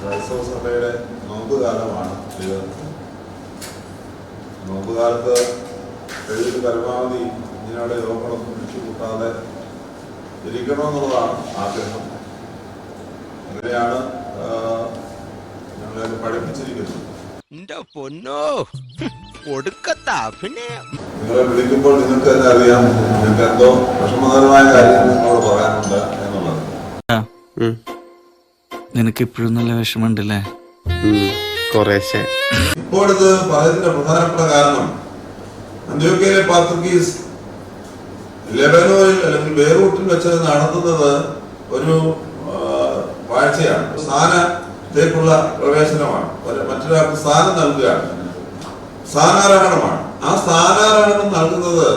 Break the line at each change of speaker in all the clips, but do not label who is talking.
ക്രൈസ്തവ സഭയുടെ നോമ്പ് കാലമാണ് ഇത്. നോമ്പ് കാലത്ത് കഴിവിൽ പരമാവധി ഇങ്ങനെയുള്ള യോഗങ്ങളൊന്നും വിളിച്ചു കൂട്ടാതെ ഇരിക്കണമെന്നുള്ളതാണ് ആഗ്രഹം. അങ്ങനെയാണ് ഞങ്ങളെ പഠിപ്പിച്ചിരിക്കുന്നത്. നിങ്ങളെ വിളിക്കുമ്പോൾ നിങ്ങൾക്ക് തന്നെ അറിയാം, നിങ്ങൾക്ക് എന്തോ വിഷമകരമായ കാര്യങ്ങൾ നിങ്ങളോട് പറയാനുണ്ട് എന്നുള്ളത്.
നിനക്ക് ഇപ്പോഴും നല്ല വിഷമമുണ്ടല്ലേ?
ഇപ്പോഴിത് പറയുന്നതിന്റെ പ്രധാനപ്പെട്ട കാരണം അന്ത്യോക്യയിലെ പാത്രിക്കീസ് ലെബനോനിൽ അല്ലെങ്കിൽ ബെയ്റൂട്ടിൽ വെച്ച് നടത്തുന്നത് ഒരു വാഴ്ചയാണ്. സ്ഥാനത്തേക്കുള്ള പ്രവേശനമാണ്. മറ്റൊരാൾക്ക് സ്ഥാനം നൽകുകയാണ്, സ്ഥാനാരോഹണമാണ്. ആ സ്ഥാനാരോഹണം നൽകുന്നത്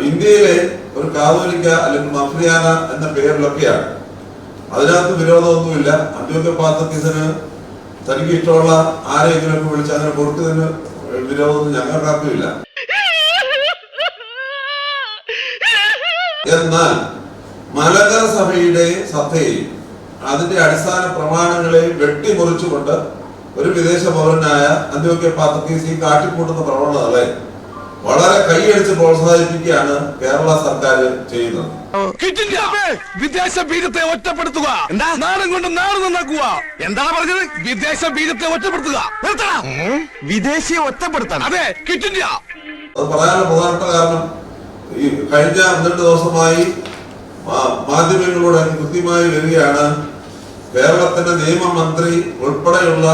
ഇന്ത്യയിലെ ഒരു കാതോലിക്ക അല്ലെങ്കിൽ മഫ്രിയാന എന്ന പേരിലൊക്കെയാണ്. അതിനകത്ത് വിരോധമൊന്നുമില്ല. അന്ത്യോക്യ പാത്രിക്കീസിന് തനിക്ക് ഇഷ്ടമുള്ള ആരെങ്കിലും വിളിച്ച് അങ്ങനെ കൊടുത്തതിന് വിരോധമൊന്നും ഞങ്ങൾക്കാർക്കുമില്ല. എന്നാൽ മലങ്കര സഭയുടെ സഭയിൽ അതിന്റെ അടിസ്ഥാന പ്രമാണങ്ങളെ വെട്ടിമുറിച്ചുകൊണ്ട് ഒരു വിദേശ പൗരനായ അന്ത്യോക്യ പാത്രിക്കീസ് കാട്ടിക്കൂട്ടുന്ന പ്രവണതകളെ വളരെ കൈയടിച്ച് പ്രോത്സാഹിപ്പിക്കുകയാണ് കേരള സർക്കാർ ചെയ്യുന്നത്.
വിദേശ ബീജത്തെ ഒറ്റപ്പെടുത്തുക, നാടും കൊണ്ട് നാട് നന്നാക്കുക. എന്താണ് പറഞ്ഞത്? വിദേശ ബീജത്തെ ഒറ്റപ്പെടുത്തുക, വിദേശിയെ ഒറ്റപ്പെടുത്താൻ. അതെ, കിട്ടില്ല.
അത് പറയാനുള്ള പ്രധാനപ്പെട്ട കാരണം ഈ കഴിഞ്ഞ 12 ദിവസമായി മാധ്യമങ്ങളിലൂടെ കൃത്യമായി വരികയാണ്. കേരളത്തിന്റെ നിയമമന്ത്രി ഉൾപ്പെടെയുള്ള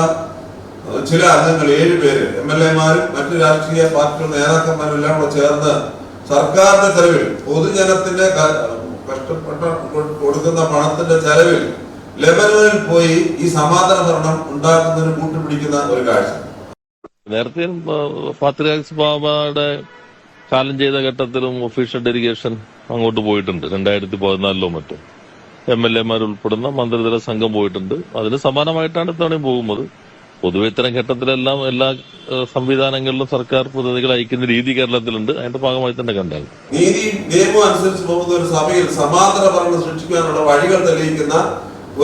ചില അംഗങ്ങൾ 7 പേര് MLA-മാരും മറ്റു രാഷ്ട്രീയ പാർട്ടികളുടെ നേതാക്കന്മാരും എല്ലാം കൂടെ ചേർന്ന് സർക്കാരിന്റെ ചെലവിൽ, പൊതുജനത്തിന്റെ കഷ്ടപ്പെട്ട കൊടുക്കുന്ന പണത്തിന്റെ ചെലവിൽ ലെബനോനിൽ പോയി ഈ സമാധാന ഭരണം ഉണ്ടാക്കുന്നതിന് കൂട്ടുപിടിക്കുന്ന ഒരു കാഴ്ച.
നേരത്തെ പാത്രിയാർക്കീസ് ബാബയുടെ കാലം ചെയ്ത ഘട്ടത്തിലും ഒഫീഷ്യൽ ഡെലിഗേഷൻ അങ്ങോട്ട് പോയിട്ടുണ്ട്. 2014 മറ്റും MLA-മാർ ഉൾപ്പെടുന്ന മന്ത്രിതല സംഘം പോയിട്ടുണ്ട്. അതിന് സമാനമായിട്ടാണ് ഇത്തവണയും പോകുന്നത്. പൊതുവെ ഇത്തരം ഘട്ടത്തിലെല്ലാം എല്ലാ സംവിധാനങ്ങളിലും സർക്കാർ പ്രതിനിധികളെ അയക്കുന്ന രീതി കേരളത്തിലുണ്ട്. അതിന്റെ ഭാഗമായി തന്നെ കണ്ടാൽ
നീതി നിയമം അനുസരിച്ച് പോകുന്ന ഒരു സഭയിൽ സമാന്തര ഭരണം സൃഷ്ടിക്കാനുള്ള വഴികൾ തെളിയിക്കുന്ന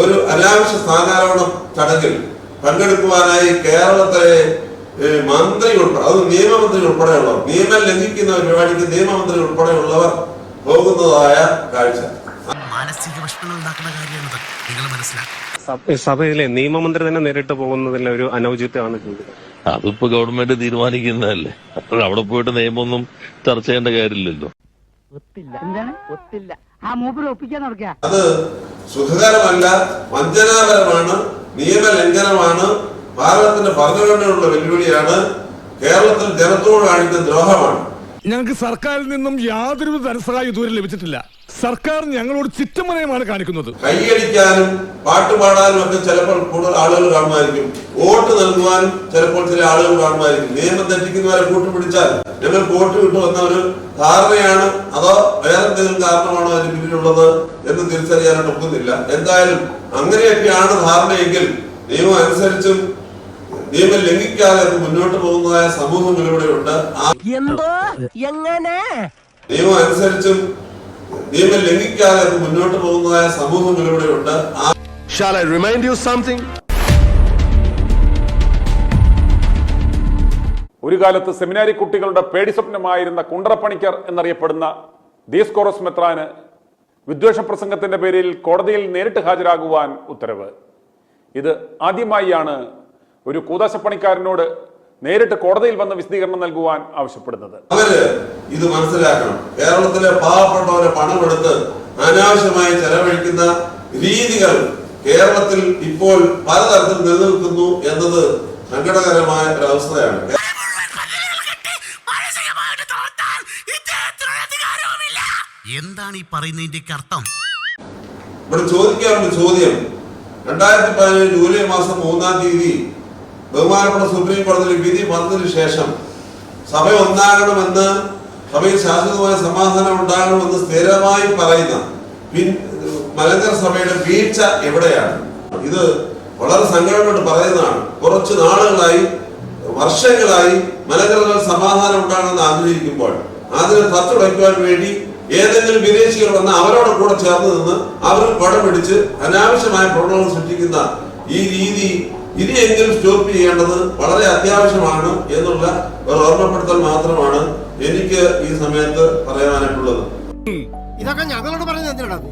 ഒരു അനാവശ്യ സ്ഥാനാരോഹണ ചടങ്ങിൽ പങ്കെടുക്കുവാനായി കേരളത്തിലെ മന്ത്രി ഉൾപ്പെടെ, അത് നിയമമന്ത്രി ഉൾപ്പെടെയുള്ളവർ, നിയമം ലംഘിക്കുന്ന പരിപാടിക്ക് നിയമമന്ത്രി ഉൾപ്പെടെയുള്ളവർ പോകുന്നതായ കാഴ്ച
മാനസിക വിഷമങ്ങൾ ഉണ്ടാക്കുന്ന കാര്യമാണത്. നിങ്ങൾ മനസ്സിലാക്കുക.
സഭയിലെ നിയമമന്ത്രി തന്നെ നേരിട്ട് പോകുന്നതിൽ ഒരു അനൗചിത്യമാണ് ചെയ്യുന്നത്.
അതിപ്പോ ഗവൺമെന്റ് തീരുമാനിക്കുന്നതല്ലേ. അവിടെ പോയിട്ട് നിയമമൊന്നും ചർച്ച ചെയ്യേണ്ട കാര്യമില്ലല്ലോ.
അത് സുഖകരമല്ല, വഞ്ചനാപരമാണ്, നിയമലംഘനമാണ്, ഭാരതത്തിന്റെ ഭരണഘടനയുള്ള വെല്ലുവിളിയാണ്, കേരളത്തിൽ ജനത്തോട് കാണിക്കുന്ന ദ്രോഹമാണ്.
ഞങ്ങൾക്ക് സർക്കാരിൽ നിന്നും യാതൊരു ധനസഹായം ഇതുവരെ ലഭിച്ചിട്ടില്ല. സർക്കാർ ഞങ്ങളോട് ചിറ്റമനയമാണ് കാണിക്കുന്നത്.
കൈയടിക്കാനും പാട്ടുപാടാനും ഒക്കെ ചിലപ്പോൾ കൂടുതൽ ആളുകൾ കാണുമായിരിക്കും. വോട്ട് നൽകുവാനും ചിലപ്പോൾ ചില ആളുകൾ കാണുമായിരിക്കും. നിയമം തെറ്റിക്കുന്നവരെ കൂട്ടുപിടിച്ചാൽ ഞങ്ങൾക്ക് വോട്ട് കിട്ടുമെന്ന ഒരു ധാരണയാണ്, അതോ വേറെ എന്തെങ്കിലും കാരണമാണോ അതിന് പിന്നിലുള്ളത് എന്ന് തിരിച്ചറിയാനായിട്ട് ഒക്കുന്നില്ല. എന്തായാലും അങ്ങനെയൊക്കെയാണ് ധാരണയെങ്കിൽ നിയമം അനുസരിച്ചും നിയമം ലംഘിക്കാതെ മുന്നോട്ട് പോകുന്നതായ സമൂഹങ്ങൾ ഇവിടെയുണ്ട്. നിയമം അനുസരിച്ചും നിയമം ലംഘിക്കാതെ മുന്നോട്ട് പോകുന്നതായ സമൂഹങ്ങൾ ഇവിടെയുണ്ട്.
Shall I remind you something?
ഒരു കാലത്ത് സെമിനാരി കുട്ടികളുടെ പേടി സ്വപ്നമായിരുന്ന കുണ്ടറപ്പണിക്കർ എന്നറിയപ്പെടുന്ന ദിയോസ്കോറോസ് മെത്രാന് വിദ്വേഷ പ്രസംഗത്തിന്റെ പേരിൽ കോടതിയിൽ നേരിട്ട് ഹാജരാകുവാൻ ഉത്തരവ്. ഇത് ആദ്യമായാണ് ഒരു കൂതാശപ്പണിക്കാരനോട് നേരിട്ട് കോടതിയിൽ വന്ന് വിശദീകരണം നൽകുവാൻ ആവശ്യപ്പെടുന്നത്.
അവര് ഇത് മനസ്സിലാക്കണം. കേരളത്തിലെ പാവപ്പെട്ടവരെ പണമെടുത്ത് അനാവശ്യമായി ചെലവഴിക്കുന്ന രീതികൾ കേരളത്തിൽ ഇപ്പോൾ പലതരത്തിൽ നിലനിൽക്കുന്നു എന്നത് സങ്കടകരമായ ഒരവസ്ഥയാണ്.
എന്താണ് ഈ പറയുന്നതിന്റെ അർത്ഥം?
ഇവിടെ ചോദിക്കാറുണ്ട് ചോദ്യം. 2017 ജൂലൈ മാസം 3-ാം തീയതി ബഹുമാനപ്പെട്ട സുപ്രീം കോടതിയിൽ വിധി വന്നതിന് ശേഷം സഭ ഒന്നാകണമെന്ന്, സഭയിൽ ശാശ്വതമായ സമാധാനം ഉണ്ടാകണമെന്ന് സ്ഥിരമായി പറയുന്ന മലങ്കര സഭയുടെ വീഴ്ച എവിടെയാണ്? ഇത് വളരെ സങ്കടം കൊണ്ട് പറയുന്നതാണ്. കുറച്ച് നാളുകളായി, വർഷങ്ങളായി മലങ്കരകൾ സമാധാനം ഉണ്ടാകണമെന്ന് ആഗ്രഹിക്കുമ്പോൾ അതിനെ തച്ചുടയ്ക്കുവാൻ വേണ്ടി ഏതെങ്കിലും വിദേശികൾ വന്ന് അവരോട് കൂടെ ചേർന്ന് നിന്ന് അവരും പടം പിടിച്ച് അനാവശ്യമായ പ്രവണതകൾ സൃഷ്ടിക്കുന്ന ഈ രീതി ഇനിയെങ്കിലും സ്റ്റോപ്പ് ചെയ്യേണ്ടത് വളരെ അത്യാവശ്യമാണ് എന്നുള്ള ഒരു ഓർമ്മപ്പെടുത്തൽ മാത്രമാണ് എനിക്ക് ഈ സമയത്ത് പറയാനായിട്ടുള്ളത്.
ഇതൊക്കെ ഞങ്ങളോട് പറയുന്നത് എന്തിനാണ്?